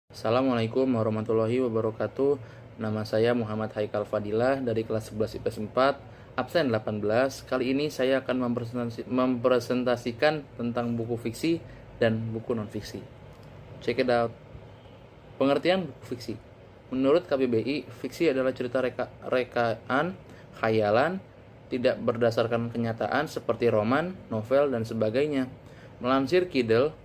Assalamualaikum warahmatullahi wabarakatuh. Nama saya Muhammad Haikal Fadilah dari kelas 11 IPS 4, absen 18. Kali ini saya akan mempresentasikan tentang buku fiksi dan buku non-fiksi. Check it out. Pengertian buku fiksi. Menurut KBBI, fiksi adalah cerita rekaan, khayalan, tidak berdasarkan kenyataan seperti roman, novel, dan sebagainya. Melansir Kidel,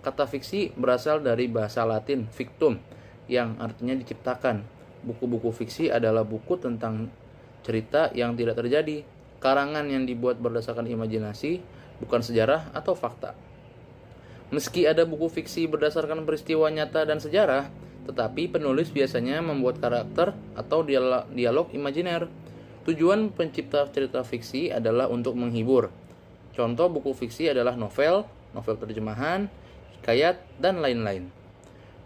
kata fiksi berasal dari bahasa Latin fictum yang artinya diciptakan. Buku-buku fiksi adalah buku tentang cerita yang tidak terjadi, karangan yang dibuat berdasarkan imajinasi, bukan sejarah atau fakta. Meski ada buku fiksi berdasarkan peristiwa nyata dan sejarah, tetapi penulis biasanya membuat karakter atau dialog imajiner. Tujuan pencipta cerita fiksi adalah untuk menghibur. Contoh buku fiksi adalah novel terjemahan, hikayat, dan lain-lain.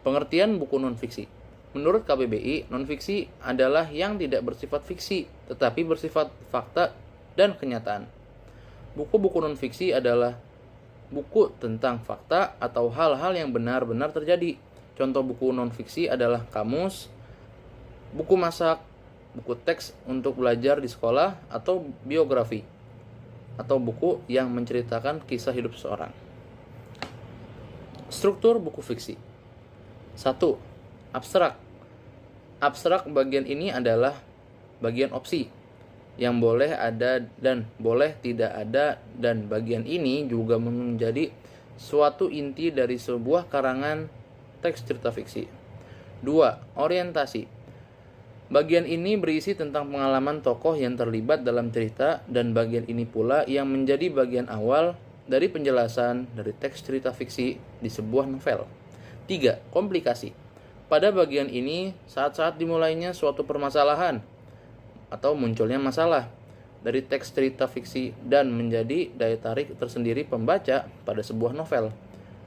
Pengertian buku non-fiksi. Menurut KBBI, non-fiksi adalah yang tidak bersifat fiksi, tetapi bersifat fakta dan kenyataan. Buku-buku non-fiksi adalah buku tentang fakta atau hal-hal yang benar-benar terjadi. Contoh buku non-fiksi adalah kamus, buku masak, buku teks untuk belajar di sekolah, atau biografi, atau buku yang menceritakan kisah hidup seseorang. Struktur buku fiksi. 1. Abstrak. Abstrak bagian ini adalah bagian opsi yang boleh ada dan boleh tidak ada, dan bagian ini juga menjadi suatu inti dari sebuah karangan teks cerita fiksi. 2. Orientasi. Bagian ini berisi tentang pengalaman tokoh yang terlibat dalam cerita, dan bagian ini pula yang menjadi bagian awal dari penjelasan dari teks cerita fiksi di sebuah novel. 3. Komplikasi. Pada bagian ini, saat-saat dimulainya suatu permasalahan atau munculnya masalah dari teks cerita fiksi dan menjadi daya tarik tersendiri pembaca pada sebuah novel.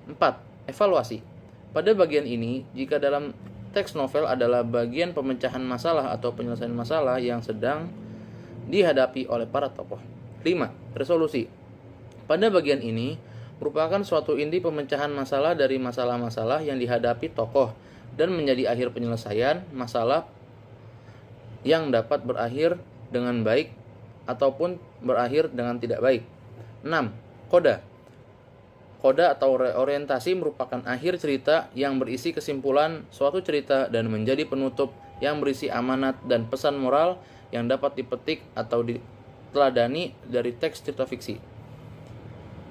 4. Evaluasi. Pada bagian ini, jika dalam teks novel adalah bagian pemecahan masalah atau penyelesaian masalah yang sedang dihadapi oleh para tokoh. 5. Resolusi. Pada bagian ini merupakan suatu inti pemecahan masalah dari masalah-masalah yang dihadapi tokoh dan menjadi akhir penyelesaian masalah yang dapat berakhir dengan baik ataupun berakhir dengan tidak baik. 6. Koda. Koda atau orientasi merupakan akhir cerita yang berisi kesimpulan suatu cerita dan menjadi penutup yang berisi amanat dan pesan moral yang dapat dipetik atau diteladani dari teks cerita fiksi.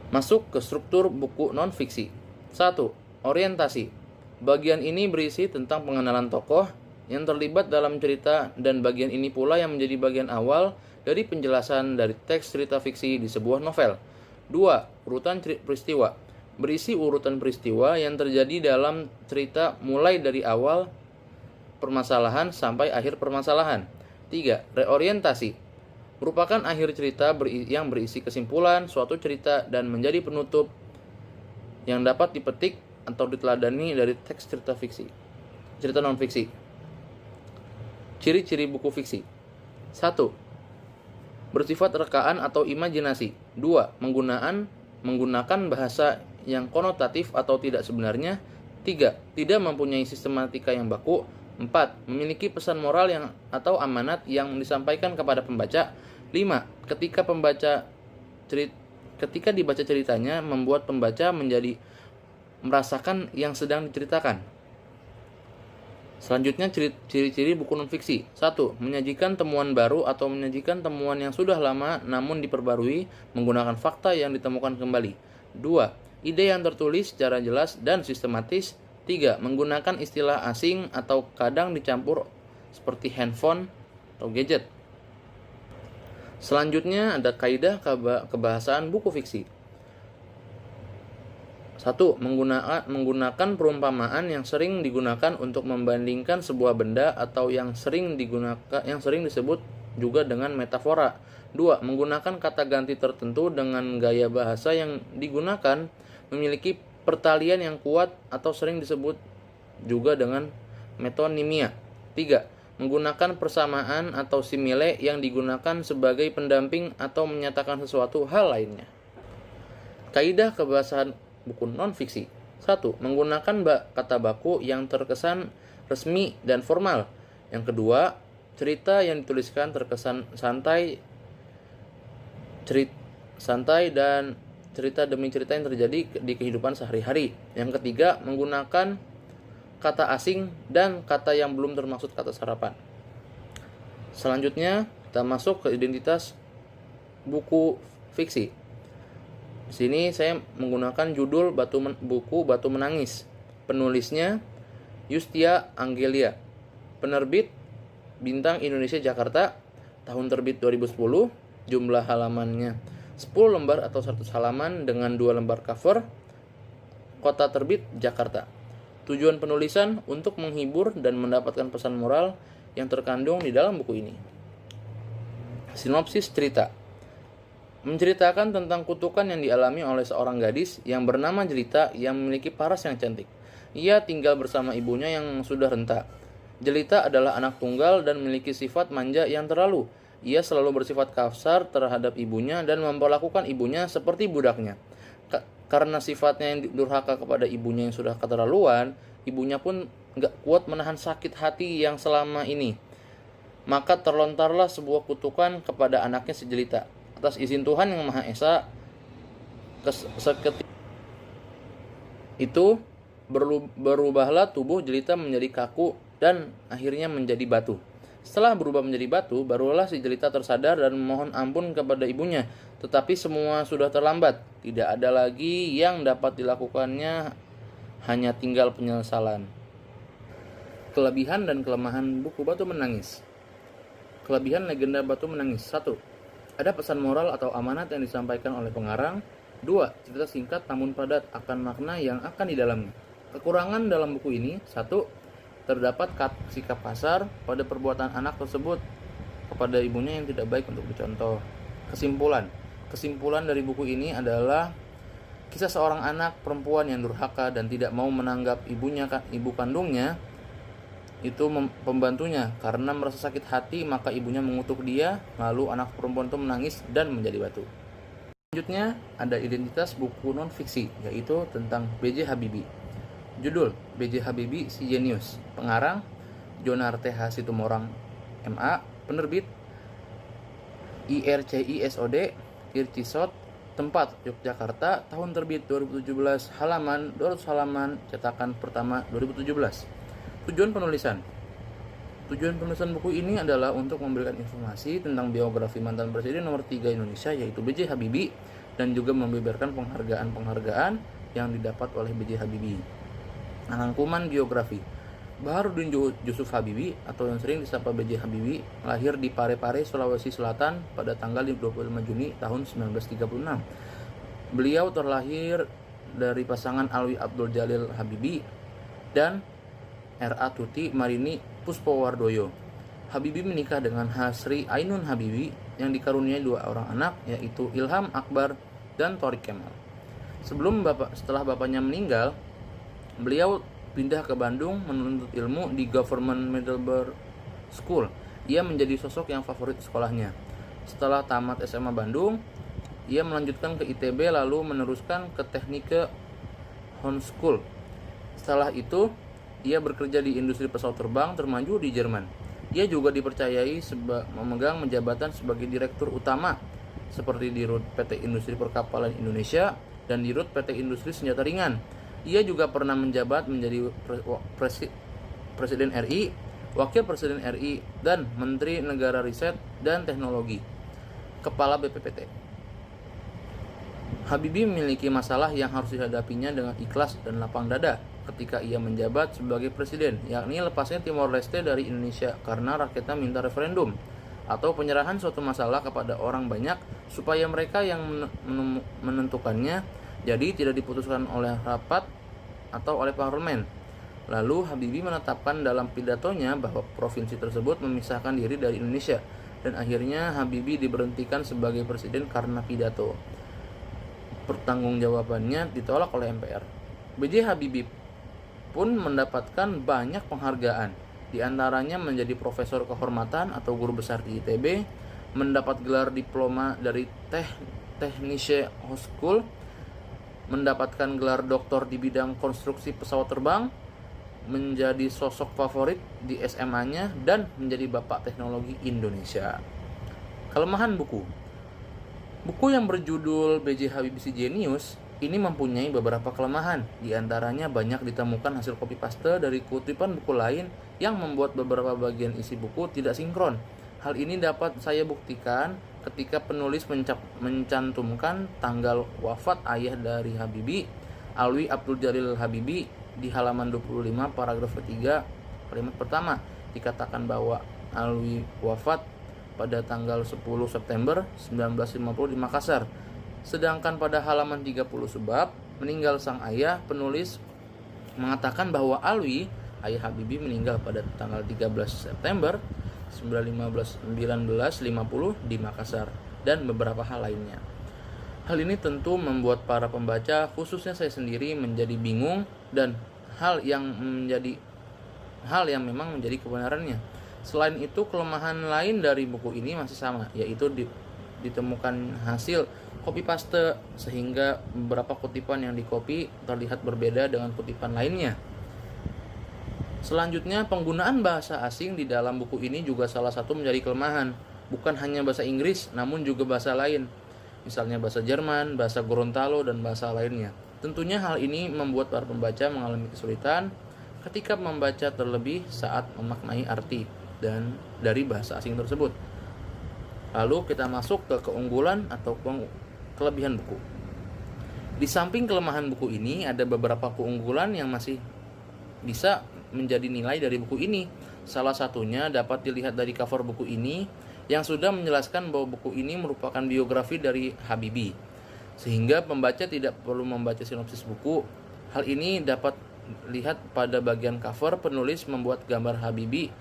Masuk ke struktur buku non-fiksi. 1. Orientasi. Bagian ini berisi tentang pengenalan tokoh yang terlibat dalam cerita, dan bagian ini pula yang menjadi bagian awal dari penjelasan dari teks cerita fiksi di sebuah novel. 2. Urutan peristiwa. Berisi urutan peristiwa yang terjadi dalam cerita mulai dari awal permasalahan sampai akhir permasalahan. 3. Reorientasi. Merupakan akhir cerita yang berisi kesimpulan suatu cerita dan menjadi penutup yang dapat dipetik atau diteladani dari teks cerita non-fiksi. Ciri-ciri buku fiksi. 1. Bersifat rekaan atau imajinasi. 2. Menggunakan bahasa yang konotatif atau tidak sebenarnya. 3. Tidak mempunyai sistematika yang baku. 4. Memiliki pesan moral atau amanat yang disampaikan kepada pembaca. 5. Ketika dibaca ceritanya membuat pembaca menjadi merasakan yang sedang diceritakan. Selanjutnya ciri-ciri buku non-fiksi. 1. Menyajikan temuan baru atau menyajikan temuan yang sudah lama namun diperbarui menggunakan fakta yang ditemukan kembali. 2. Ide yang tertulis secara jelas dan sistematis. 3. Menggunakan istilah asing atau kadang dicampur seperti handphone atau gadget. Selanjutnya ada kaidah kebahasaan buku fiksi. 1. Menggunakan perumpamaan yang sering digunakan untuk membandingkan sebuah benda atau yang sering disebut juga dengan metafora. 2. Menggunakan kata ganti tertentu dengan gaya bahasa yang digunakan memiliki pertalian yang kuat atau sering disebut juga dengan metonimia. 3. Menggunakan persamaan atau simile yang digunakan sebagai pendamping atau menyatakan sesuatu hal lainnya. Kaidah kebahasaan buku non-fiksi. 1. Menggunakan kata baku yang terkesan resmi dan formal. Yang kedua, cerita yang dituliskan terkesan santai dan cerita demi cerita yang terjadi di kehidupan sehari-hari. Yang ketiga, menggunakan kata asing dan kata yang belum termaksud kata sarapan. Selanjutnya, kita masuk ke identitas buku fiksi. Di sini saya menggunakan judul buku Batu Menangis. Penulisnya Yustia Anggelia. Penerbit Bintang Indonesia Jakarta. Tahun terbit 2010. Jumlah halamannya 10 lembar atau 100 halaman dengan 2 lembar cover. Kota terbit Jakarta. Tujuan penulisan untuk menghibur dan mendapatkan pesan moral yang terkandung di dalam buku ini. Sinopsis cerita. Menceritakan tentang kutukan yang dialami oleh seorang gadis yang bernama Jelita yang memiliki paras yang cantik. Ia tinggal bersama ibunya yang sudah renta. Jelita adalah anak tunggal dan memiliki sifat manja yang terlalu. Ia selalu bersifat kasar terhadap ibunya dan memperlakukan ibunya seperti budaknya. Karena sifatnya yang durhaka kepada ibunya yang sudah keterlaluan, ibunya pun gak kuat menahan sakit hati yang selama ini. Maka terlontarlah sebuah kutukan kepada anaknya si Jelita. Atas izin Tuhan yang Maha Esa, seketika itu berubahlah tubuh Jelita menjadi kaku dan akhirnya menjadi batu. Setelah berubah menjadi batu, barulah si Jelita tersadar dan memohon ampun kepada ibunya. Tetapi semua sudah terlambat. Tidak ada lagi yang dapat dilakukannya, hanya tinggal penyesalan. Kelebihan dan kelemahan buku Batu Menangis. Kelebihan legenda Batu Menangis. 1. Ada pesan moral atau amanat yang disampaikan oleh pengarang. 2. Cerita singkat namun padat akan makna yang akan didalami. Kekurangan dalam buku ini. 1. Terdapat sikap kasar pada perbuatan anak tersebut kepada ibunya yang tidak baik untuk dicontoh. Kesimpulan dari buku ini adalah kisah seorang anak perempuan yang durhaka dan tidak mau menanggap ibu kandungnya itu pembantunya. Karena merasa sakit hati, maka ibunya mengutuk dia, lalu anak perempuan itu menangis dan menjadi batu. Selanjutnya ada identitas buku non-fiksi, yaitu tentang B.J. Habibie. Judul B.J. Habibie Si Jenius. Pengarang Jonar T.H. Situmorang MA. Penerbit IRCISOD Ircisot. Tempat Yogyakarta. Tahun terbit 2017. Halaman 200 halaman. Cetakan pertama 2017. Tujuan penulisan buku ini adalah untuk memberikan informasi tentang biografi mantan presiden nomor 3 Indonesia, yaitu B.J. Habibie, dan juga membeberkan penghargaan-penghargaan yang didapat oleh B.J. Habibie. Rangkuman biografi. Baharudin Yusuf Habibie atau yang sering disapa B.J. Habibie lahir di Parepare, Sulawesi Selatan pada tanggal 25 Juni tahun 1936. Beliau terlahir dari pasangan Alwi Abdul Jalil Habibie dan R.A. Tuti Marini Puspowardoyo. Habibie menikah dengan Hasri Ainun Habibie yang dikaruniai 2 orang anak, yaitu Ilham Akbar dan Thorik Kemal. Setelah bapaknya meninggal, beliau pindah ke Bandung menuntut ilmu di Government Middleburg School. Ia menjadi sosok yang favorit sekolahnya. Setelah tamat SMA Bandung, ia melanjutkan ke ITB lalu meneruskan ke Teknike Hochschule. Setelah itu, ia bekerja di industri pesawat terbang termaju di Jerman. Ia juga dipercayai memegang jabatan sebagai direktur utama seperti di Rut PT Industri Perkapalan Indonesia dan di Rut PT Industri Senjata Ringan. Ia juga pernah menjabat menjadi Presiden RI, Wakil Presiden RI, dan Menteri Negara Riset dan Teknologi, Kepala BPPT. Habibie memiliki masalah yang harus dihadapinya dengan ikhlas dan lapang dada ketika ia menjabat sebagai presiden, yakni lepasnya Timor Leste dari Indonesia karena rakyatnya minta referendum, atau penyerahan suatu masalah kepada orang banyak supaya mereka yang menentukannya, jadi tidak diputuskan oleh rapat atau oleh parlemen. Lalu Habibie menetapkan dalam pidatonya bahwa provinsi tersebut memisahkan diri dari Indonesia, dan akhirnya Habibie diberhentikan sebagai presiden karena pidato. Pertanggungjawabannya ditolak oleh MPR. B.J. Habibie pun mendapatkan banyak penghargaan, di antaranya menjadi profesor kehormatan atau guru besar di ITB, mendapat gelar diploma dari Technische Hochschule mendapatkan gelar doktor di bidang konstruksi pesawat terbang, menjadi sosok favorit di SMA-nya, dan menjadi bapak teknologi Indonesia. Kelemahan buku. Buku yang berjudul B.J. Habibie Si Jenius ini mempunyai beberapa kelemahan. Di antaranya banyak ditemukan hasil copy paste dari kutipan buku lain yang membuat beberapa bagian isi buku tidak sinkron. Hal ini dapat saya buktikan ketika penulis mencantumkan tanggal wafat ayah dari Habibie, Alwi Abdul Jalil Habibie, di halaman 25 paragraf ketiga kalimat pertama. Dikatakan bahwa Alwi wafat pada tanggal 10 September 1950 di Makassar. Sedangkan pada halaman 30 sebab meninggal sang ayah, penulis mengatakan bahwa Alwi, ayah Habibie, meninggal pada tanggal 13 September 1950 di Makassar, dan beberapa hal lainnya. Hal ini tentu membuat para pembaca, khususnya saya sendiri, menjadi bingung, dan hal yang memang menjadi kebenarannya. Selain itu, kelemahan lain dari buku ini masih sama, yaitu ditemukan hasil copy paste, sehingga beberapa kutipan yang dikopi terlihat berbeda dengan kutipan lainnya. Selanjutnya, penggunaan bahasa asing di dalam buku ini juga salah satu menjadi kelemahan. Bukan hanya bahasa Inggris, namun juga bahasa lain, misalnya bahasa Jerman, bahasa Gorontalo, dan bahasa lainnya. Tentunya hal ini membuat para pembaca mengalami kesulitan ketika membaca, terlebih saat memaknai arti dan dari bahasa asing tersebut. Lalu kita masuk ke keunggulan atau kelebihan buku. Di samping kelemahan buku ini, ada beberapa keunggulan yang masih bisa menjadi nilai dari buku ini. Salah satunya dapat dilihat dari cover buku ini yang sudah menjelaskan bahwa buku ini merupakan biografi dari Habibie, sehingga pembaca tidak perlu membaca sinopsis buku. Hal ini dapat lihat pada bagian cover. Penulis membuat gambar Habibie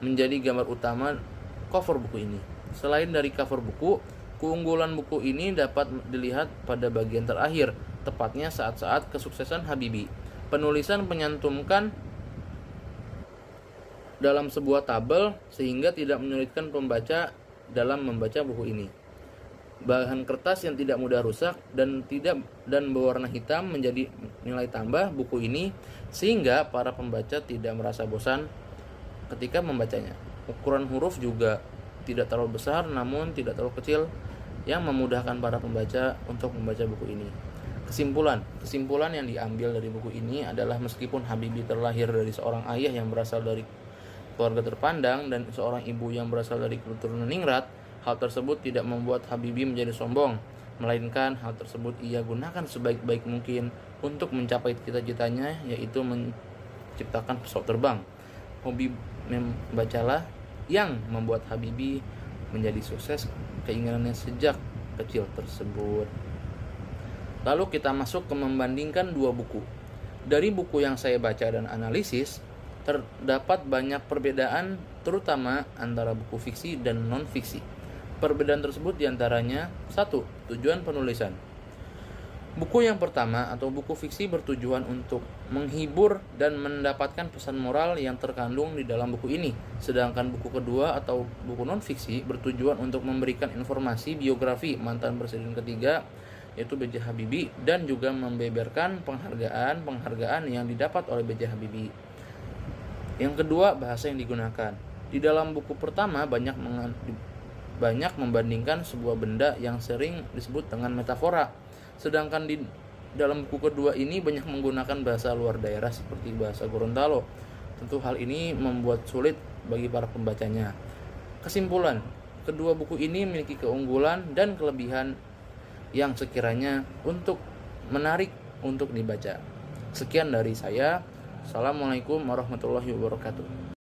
menjadi gambar utama cover buku ini. Selain dari cover buku, keunggulan buku ini dapat dilihat pada bagian terakhir, tepatnya saat-saat kesuksesan Habibie. Penulisan menyantumkan dalam sebuah tabel sehingga tidak menyulitkan pembaca dalam membaca buku ini. Bahan kertas yang tidak mudah rusak dan berwarna hitam menjadi nilai tambah buku ini, sehingga para pembaca tidak merasa bosan ketika membacanya. Ukuran huruf juga tidak terlalu besar namun tidak terlalu kecil, yang memudahkan para pembaca untuk membaca buku ini. Kesimpulan yang diambil dari buku ini adalah meskipun Habibie terlahir dari seorang ayah yang berasal dari keluarga terpandang dan seorang ibu yang berasal dari keturunan ningrat, hal tersebut tidak membuat Habibie menjadi sombong, melainkan hal tersebut ia gunakan sebaik-baik mungkin untuk mencapai cita-citanya, yaitu menciptakan pesawat terbang. Hobi membacalah yang membuat Habibie menjadi sukses keinginannya sejak kecil tersebut. Lalu kita masuk ke membandingkan dua buku. Dari buku yang saya baca dan analisis, terdapat banyak perbedaan, terutama antara buku fiksi dan non-fiksi. Perbedaan tersebut diantaranya: 1. Tujuan penulisan. Buku yang pertama atau buku fiksi bertujuan untuk menghibur dan mendapatkan pesan moral yang terkandung di dalam buku ini. Sedangkan buku kedua atau buku non-fiksi bertujuan untuk memberikan informasi biografi mantan presiden ketiga, yaitu B.J. Habibie, dan juga membeberkan penghargaan yang didapat oleh B.J. Habibie. Yang kedua, bahasa yang digunakan. Di dalam buku pertama banyak membandingkan sebuah benda yang sering disebut dengan metafora. Sedangkan di dalam buku kedua ini banyak menggunakan bahasa luar daerah seperti bahasa Gorontalo. Tentu hal ini membuat sulit bagi para pembacanya. Kesimpulan, kedua buku ini memiliki keunggulan dan kelebihan yang sekiranya untuk menarik untuk dibaca. Sekian dari saya. Assalamualaikum warahmatullahi wabarakatuh.